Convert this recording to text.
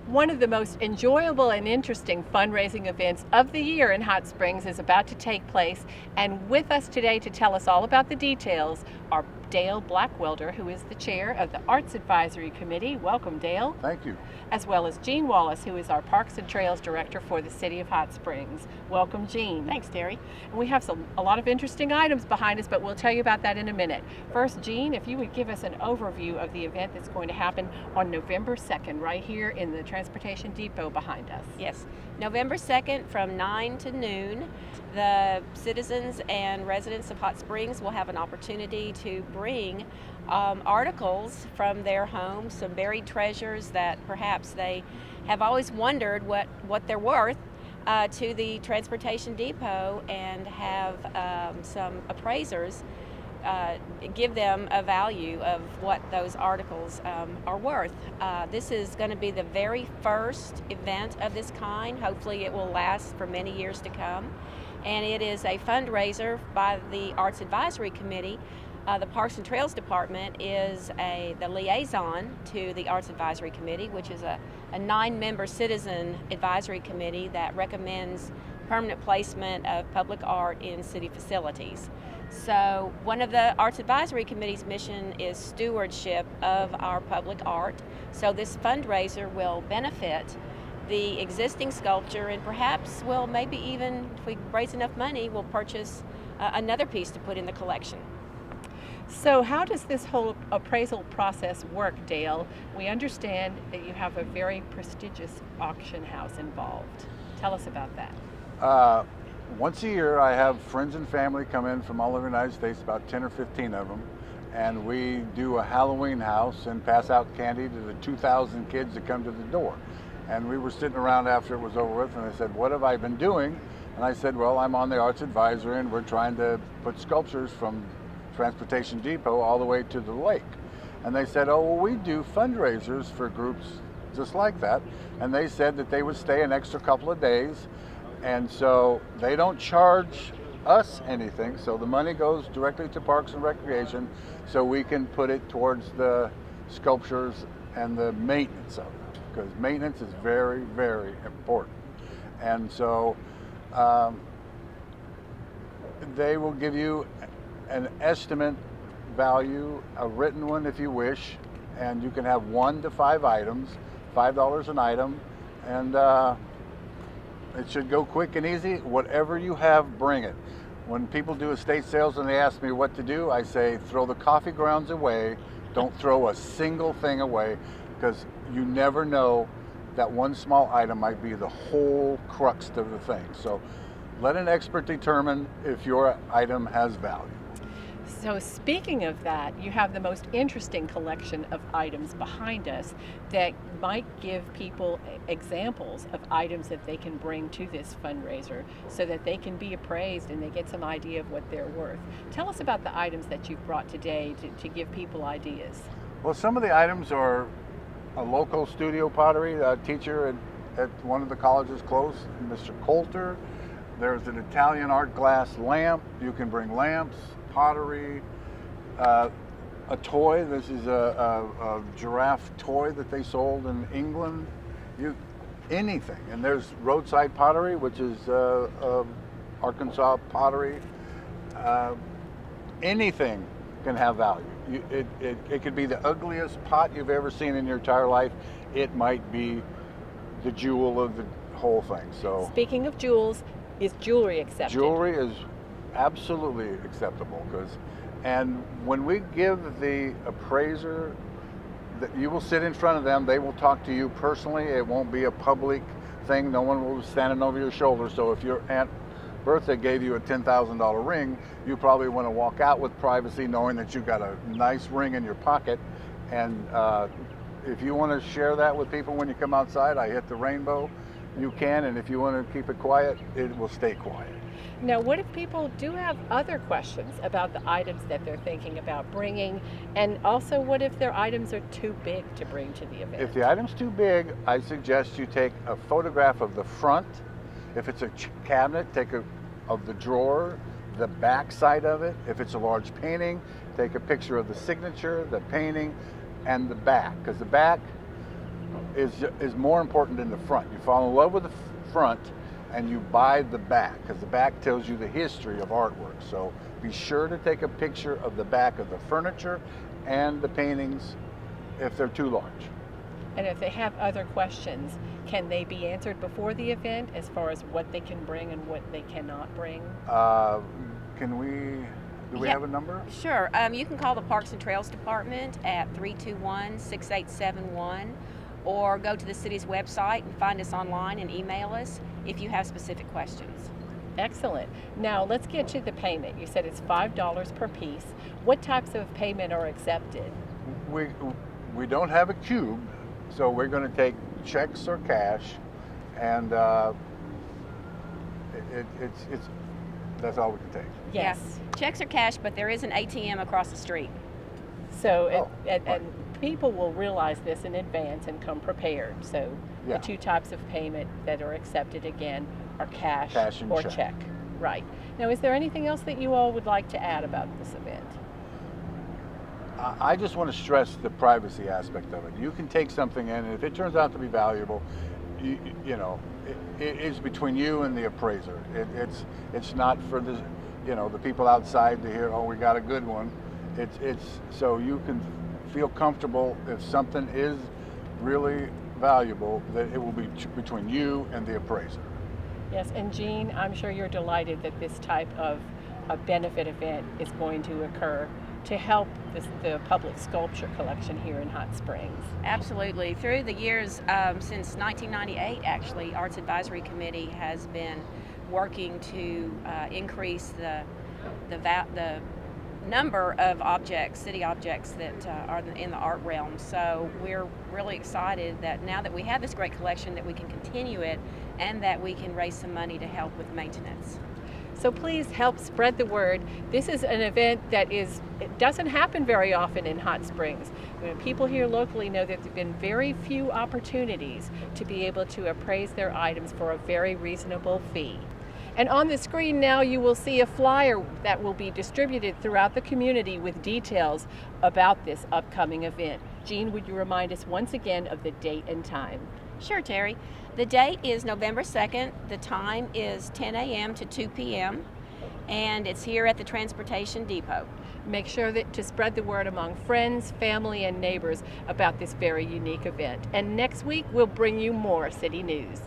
One of the most enjoyable and interesting fundraising events of the year in Hot Springs is about to take place, and with us today to tell us all about the details are Dale Blackwelder, who is the chair of the Arts Advisory Committee. Welcome, Dale. Thank you. As well as Gene Wallace, who is our Parks and Trails Director for the City of Hot Springs. Welcome, Gene. Thanks, Terry. And we have a lot of interesting items behind us, but we'll tell you about that in a minute. First, Gene, if you would give us an overview of the event that's going to happen on November 2nd, right here in the Transportation Depot behind us. Yes, November 2nd from 9 to noon, the citizens and residents of Hot Springs will have an opportunity to bring articles from their homes, some buried treasures that perhaps they have always wondered what they're worth, to the Transportation Depot and have some appraisers give them a value of what those articles are worth. This is going to be the very first event of this kind. Hopefully it will last for many years to come. And it is a fundraiser by the Arts Advisory Committee. The Parks and Trails Department is the liaison to the Arts Advisory Committee, which is a 9-member citizen advisory committee that recommends permanent placement of public art in city facilities. So one of the Arts Advisory Committee's mission is stewardship of our public art. So this fundraiser will benefit the existing sculpture, and perhaps will maybe even, if we raise enough money, we'll purchase another piece to put in the collection. So how does this whole appraisal process work, Dale? We understand that you have a very prestigious auction house involved. Tell us about that. Once a year, I have friends and family come in from all over the United States, about 10 or 15 of them, and we do a Halloween house and pass out candy to the 2,000 kids that come to the door. And we were sitting around after it was over with, and they said, "What have I been doing?" And I said, "Well, I'm on the Arts Advisory, and we're trying to put sculptures from Transportation Depot all the way to the lake." And they said, "Oh, well, we do fundraisers for groups just like that." And they said that they would stay an extra couple of days. And so they don't charge us anything. So the money goes directly to Parks and Recreation, so we can put it towards the sculptures and the maintenance of it. Because maintenance is very, very important. And so they will give you an estimate value, a written one if you wish, and you can have 1 to 5 items, $5 an item, and it should go quick and easy. Whatever you have, bring it. When people do estate sales and they ask me what to do, I say throw the coffee grounds away. Don't throw a single thing away, because you never know that one small item might be the whole crux of the thing. So let an expert determine if your item has value. So speaking of that, you have the most interesting collection of items behind us that might give people examples of items that they can bring to this fundraiser so that they can be appraised and they get some idea of what they're worth. Tell us about the items that you've brought today to give people ideas. Well, some of the items are a local studio pottery, a teacher at one of the colleges close, Mr. Coulter. There's an Italian art glass lamp. You can bring lamps, pottery, a toy. This is a giraffe toy that they sold in England. Anything. And there's roadside pottery, which is Arkansas pottery. Anything can have value. It could be the ugliest pot you've ever seen in your entire life. It might be the jewel of the whole thing. So, speaking of jewels, is jewelry accepted? Jewelry is absolutely acceptable, and when we give the appraiser, that you will sit in front of them, they will talk to you personally. It won't be a public thing. No one will be standing over your shoulder. So if your Aunt Bertha gave you a $10,000 ring, you probably want to walk out with privacy, knowing that you got a nice ring in your pocket. And if you want to share that with people when you come outside, I hit the rainbow, you can. And if you want to keep it quiet, it will stay quiet. Now, what if people do have other questions about the items that they're thinking about bringing? And also, what if their items are too big to bring to the event? If the item's too big, I suggest you take a photograph of the front. If it's a cabinet, take of the drawer, the back side of it. If it's a large painting, take a picture of the signature, the painting, and the back. Because the back, is more important than the front. You fall in love with the front and you buy the back, because the back tells you the history of artwork. So be sure to take a picture of the back of the furniture and the paintings if they're too large. And if they have other questions, can they be answered before the event as far as what they can bring and what they cannot bring? Do we have a number? Sure. You can call the Parks and Trails Department at 321-6871, or go to the city's website and find us online and email us if you have specific questions. Excellent. Now let's get to the payment. You said it's $5 per piece. What types of payment are accepted? We don't have a cube, so we're going to take checks or cash, and that's all we can take. Yes. Yeah. Checks or cash, but there is an ATM across the street. So, and people will realize this in advance and come prepared. So Yeah. the two types of payment that are accepted again are cash and or check. check. Right. Now, is there anything else that you all would like to add about this event? I just want to stress the privacy aspect of it. You can take something in, and if it turns out to be valuable, it's between you and the appraiser. It's not for the people outside to hear, oh, we got a good one. It's so you can feel comfortable if something is really valuable, that it will be between you and the appraiser. Yes, and Jean, I'm sure you're delighted that this type of a benefit event is going to occur to help the public sculpture collection here in Hot Springs. Absolutely. Through the years, since 1998, actually, Arts Advisory Committee has been working to increase the number of objects, city objects that are in the art realm. So we're really excited that now that we have this great collection, that we can continue it and that we can raise some money to help with maintenance. So please help spread the word. This is an event that it doesn't happen very often in Hot Springs. People here locally know that there have been very few opportunities to be able to appraise their items for a very reasonable fee. And on the screen now you will see a flyer that will be distributed throughout the community with details about this upcoming event. Jean, would you remind us once again of the date and time? Sure, Terry. The date is November 2nd. The time is 10 a.m. to 2 p.m. and it's here at the Transportation Depot. Make sure to spread the word among friends, family, and neighbors about this very unique event. And next week we'll bring you more city news.